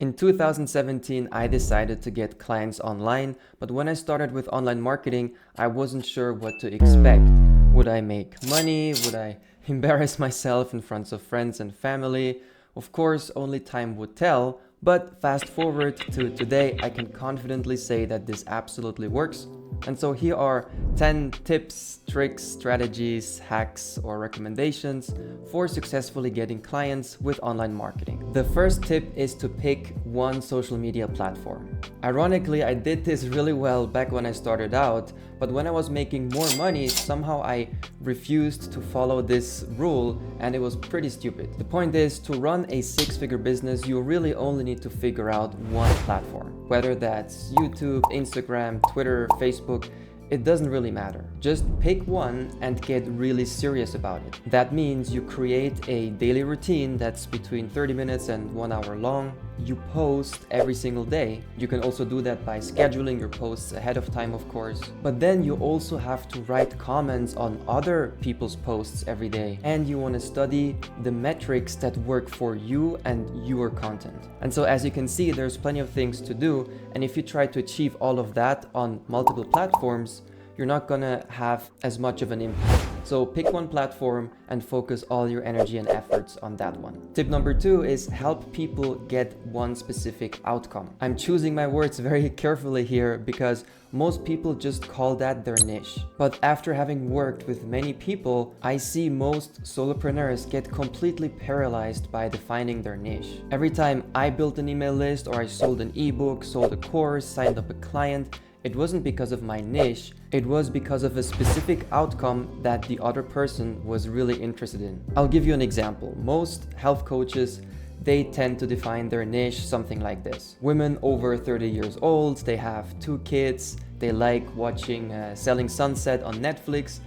In 2017, I decided to get clients online, but when I started with online marketing, I wasn't sure what to expect. Would I make money? Would I embarrass myself in front of friends and family? Of course, only time would tell, but fast forward to today, I can confidently say that this absolutely works. And so here are 10 tips, tricks, strategies, hacks, or recommendations for successfully getting clients with online marketing. The first tip is to pick one social media platform. Ironically, I did this really well back when I started out, but when I was making more money, somehow I refused to follow this rule, and it was pretty stupid. The point is, to run a six-figure business, you really only need to figure out one platform. Whether that's YouTube, Instagram, Twitter, Facebook, it doesn't really matter. Just pick one and get really serious about it. That means you create a daily routine that's between 30 minutes and 1 hour long. You post every single day. You can also do that by scheduling your posts ahead of time, of course. But then you also have to write comments on other people's posts every day. And you want to study the metrics that work for you and your content. And so as you can see, there's plenty of things to do. And if you try to achieve all of that on multiple platforms, you're not gonna have as much of an impact. So pick one platform and focus all your energy and efforts on that one. Tip number 2 is help people get one specific outcome. I'm choosing my words very carefully here because most people just call that their niche. But after having worked with many people, I see most solopreneurs get completely paralyzed by defining their niche. Every time I built an email list or I sold an ebook, sold a course, signed up a client, it wasn't because of my niche, it was because of a specific outcome that the other person was really interested in. I'll give you an example. Most health coaches, they tend to define their niche something like this. Women over 30 years old, they have 2 kids, they like watching Selling Sunset on Netflix,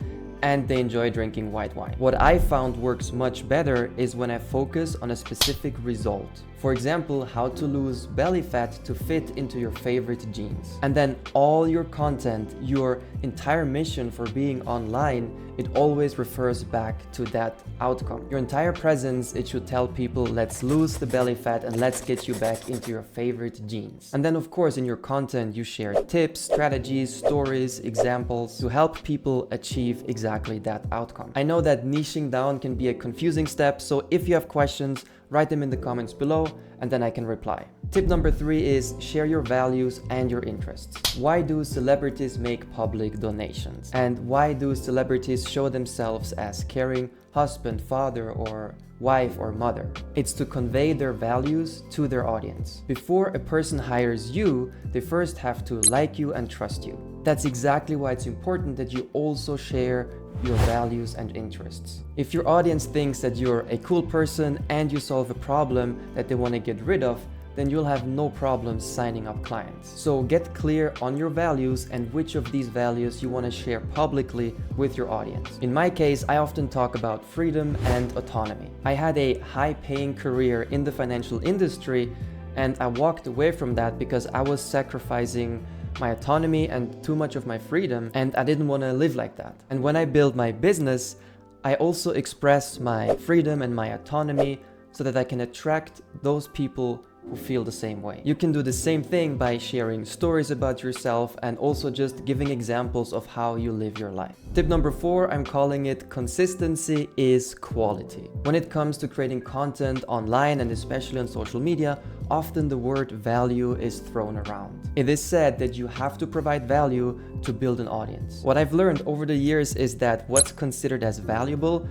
and they enjoy drinking white wine. What I found works much better is when I focus on a specific result. For example, how to lose belly fat to fit into your favorite jeans. And then all your content, your entire mission for being online, it always refers back to that outcome. Your entire presence, it should tell people, let's lose the belly fat and let's get you back into your favorite jeans. And then of course in your content, you share tips, strategies, stories, examples to help people achieve exactly that outcome. I know that niching down can be a confusing step, so if you have questions, write them in the comments below and then I can reply. Tip number 3 is share your values and your interests. Why do celebrities make public donations? And why do celebrities show themselves as caring husband, father, or wife or mother? It's to convey their values to their audience. Before a person hires you, they first have to like you and trust you. That's exactly why it's important that you also share your values and interests. If your audience thinks that you're a cool person and you solve a problem that they want to get rid of, then you'll have no problem signing up clients. So get clear on your values and which of these values you want to share publicly with your audience. In my case, I often talk about freedom and autonomy. I had a high-paying career in the financial industry and I walked away from that because I was sacrificing my autonomy and too much of my freedom, and I didn't want to live like that. And when I build my business, I also express my freedom and my autonomy so that I can attract those people who feel the same way. You can do the same thing by sharing stories about yourself and also just giving examples of how you live your life. Tip number 4, I'm calling it consistency is quality. When it comes to creating content online and especially on social media, often the word value is thrown around. It is said that you have to provide value to build an audience. What I've learned over the years is that what's considered as valuable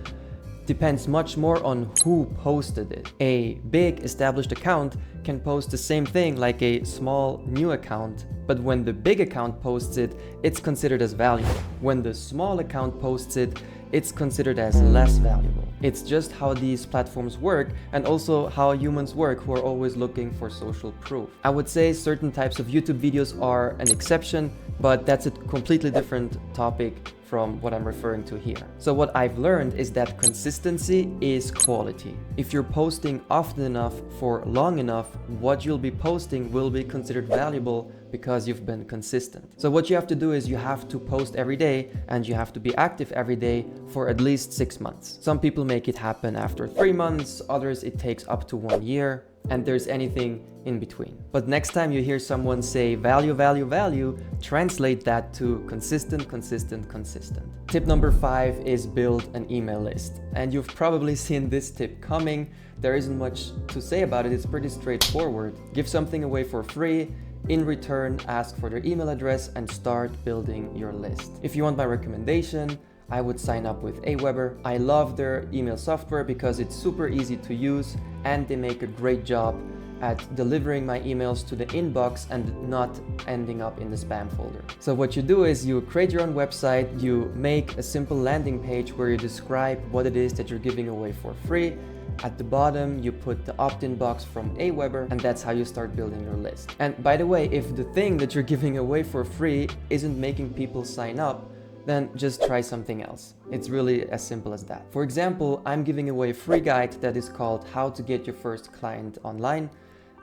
depends much more on who posted it. A big established account can post the same thing like a small new account, but when the big account posts it, it's considered as valuable. When the small account posts it, it's considered as less valuable. It's just how these platforms work and also how humans work who are always looking for social proof. I would say certain types of YouTube videos are an exception, but that's a completely different topic from what I'm referring to here. So what I've learned is that consistency is quality. If you're posting often enough for long enough, what you'll be posting will be considered valuable because you've been consistent. So what you have to do is you have to post every day and you have to be active every day for at least 6 months. Some people make it happen after 3 months, others it takes up to 1 year. and there's anything in between. But next time you hear someone say value, value, value, translate that to consistent, consistent, consistent. Tip number 5 is build an email list. And you've probably seen this tip coming. There isn't much to say about it. It's pretty straightforward. Give something away for free. In return, ask for their email address and start building your list. If you want my recommendation, I would sign up with Aweber. I love their email software because it's super easy to use and they make a great job at delivering my emails to the inbox and not ending up in the spam folder. So what you do is you create your own website, you make a simple landing page where you describe what it is that you're giving away for free. At the bottom, you put the opt-in box from Aweber, and that's how you start building your list. And by the way, if the thing that you're giving away for free isn't making people sign up, then just try something else. It's really as simple as that. For example, I'm giving away a free guide that is called How to Get Your First Client Online.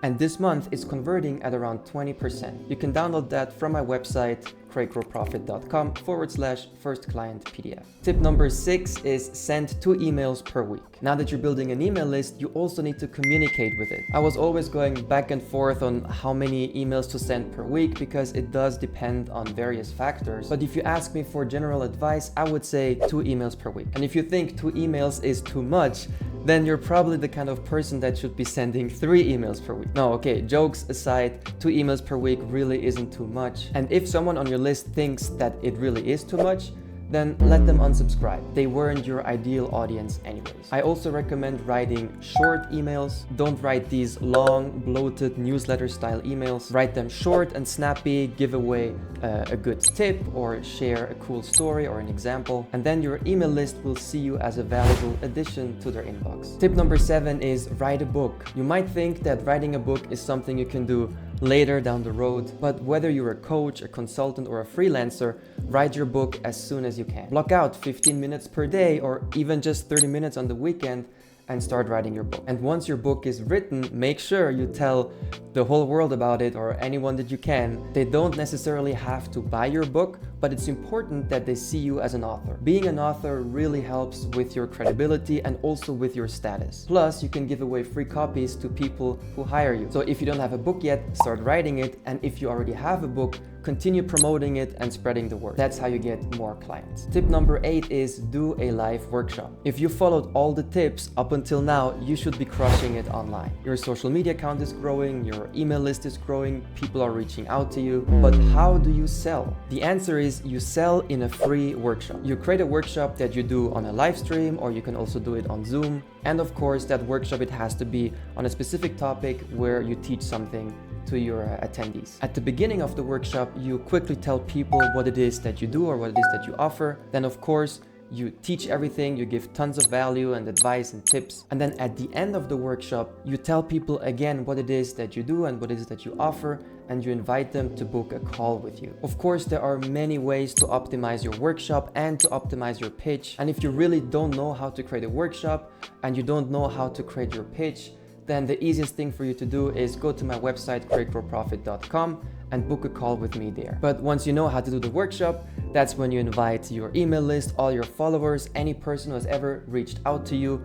And this month it's converting at around 20%. You can download that from my website, CreateGrowProfit.com/first-client-PDF. Tip number 6 is send 2 emails per week. Now that you're building an email list, you also need to communicate with it. I was always going back and forth on how many emails to send per week because it does depend on various factors. But if you ask me for general advice, I would say 2 emails per week. And if you think 2 emails is too much, then you're probably the kind of person that should be sending 3 emails per week. No, okay, jokes aside, 2 emails per week really isn't too much. And if someone on your list thinks that it really is too much, then let them unsubscribe. They weren't your ideal audience anyways. I also recommend writing short emails. Don't write these long, bloated newsletter style emails. Write them short and snappy, give away a good tip or share a cool story or an example. And then your email list will see you as a valuable addition to their inbox. Tip number 7 is write a book. You might think that writing a book is something you can do later down the road, but whether you're a coach, a consultant, or a freelancer, write your book as soon as you can. Block out 15 minutes per day or even just 30 minutes on the weekend and start writing your book. And once your book is written, make sure you tell the whole world about it or anyone that you can. They don't necessarily have to buy your book, but it's important that they see you as an author. Being an author really helps with your credibility and also with your status. Plus, you can give away free copies to people who hire you. So if you don't have a book yet, start writing it. And if you already have a book, continue promoting it and spreading the word. That's how you get more clients. Tip number 8 is do a live workshop. If you followed all the tips up until now, you should be crushing it online. Your social media account is growing, your email list is growing, people are reaching out to you. But how do you sell? The answer is you sell in a free workshop. You create a workshop that you do on a live stream, or you can also do it on Zoom. And of course, that workshop, it has to be on a specific topic where you teach something to your attendees. At the beginning of the workshop, you quickly tell people what it is that you do or what it is that you offer. Then of course, you teach everything, you give tons of value and advice and tips. And then at the end of the workshop, you tell people again what it is that you do and what it is that you offer, and you invite them to book a call with you. Of course, there are many ways to optimize your workshop and to optimize your pitch. And if you really don't know how to create a workshop and you don't know how to create your pitch, then the easiest thing for you to do is go to my website, CreateGrowProfit.com, and book a call with me there. But once you know how to do the workshop, that's when you invite your email list, all your followers, any person who has ever reached out to you.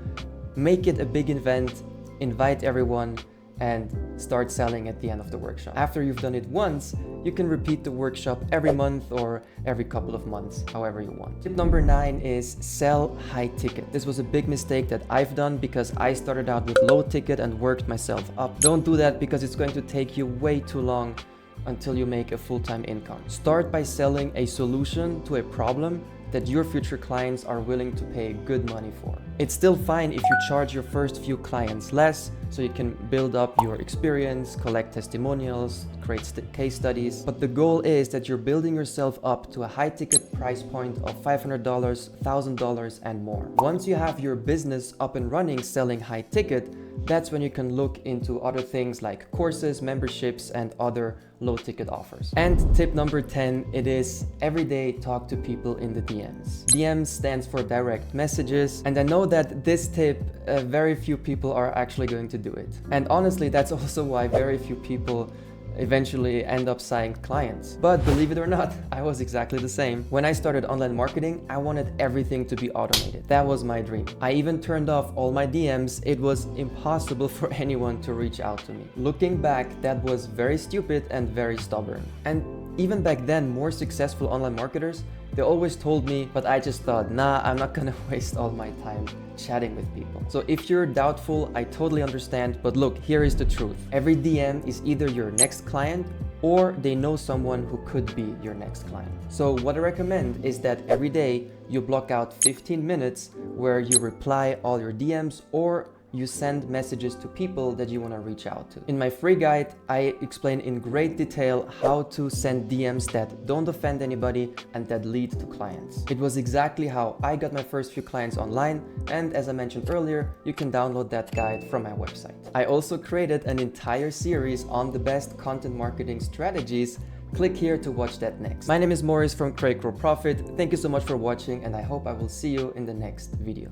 Make it a big event, invite everyone, and start selling at the end of the workshop. After you've done it once, you can repeat the workshop every month or every couple of months, however you want. Tip number 9 is sell high ticket. This was a big mistake that I've done because I started out with low ticket and worked myself up. Don't do that because it's going to take you way too long until you make a full-time income. Start by selling a solution to a problem that your future clients are willing to pay good money for. It's still fine if you charge your first few clients less, so you can build up your experience, collect testimonials, create case studies. But the goal is that you're building yourself up to a high ticket price point of $500, $1,000 and more. Once you have your business up and running selling high ticket, that's when you can look into other things like courses, memberships, and other low ticket offers. And tip number 10, it is every day talk to people in the DMs. DMs stands for direct messages. And I know that this tip, very few people are actually going to do it. And honestly, that's also why very few people eventually end up signing clients. But believe it or not, I was exactly the same. When I started online marketing, I wanted everything to be automated. That was my dream. I even turned off all my DMs. It was impossible for anyone to reach out to me. Looking back, that was very stupid and very stubborn. And even back then, more successful online marketers, they always told me, but I just thought, nah, I'm not gonna waste all my time chatting with people. So if you're doubtful, I totally understand, but look, here is the truth. Every DM is either your next client or they know someone who could be your next client. So what I recommend is that every day you block out 15 minutes where you reply all your DMs or you send messages to people that you want to reach out to. In my free guide, I explain in great detail how to send DMs that don't offend anybody and that lead to clients. It was exactly how I got my first few clients online, and as I mentioned earlier, you can download that guide from my website. I also created an entire series on the best content marketing strategies. Click here to watch that next. My name is Morris from CreateGrowProfit. Thank you so much for watching, and I hope I will see you in the next video.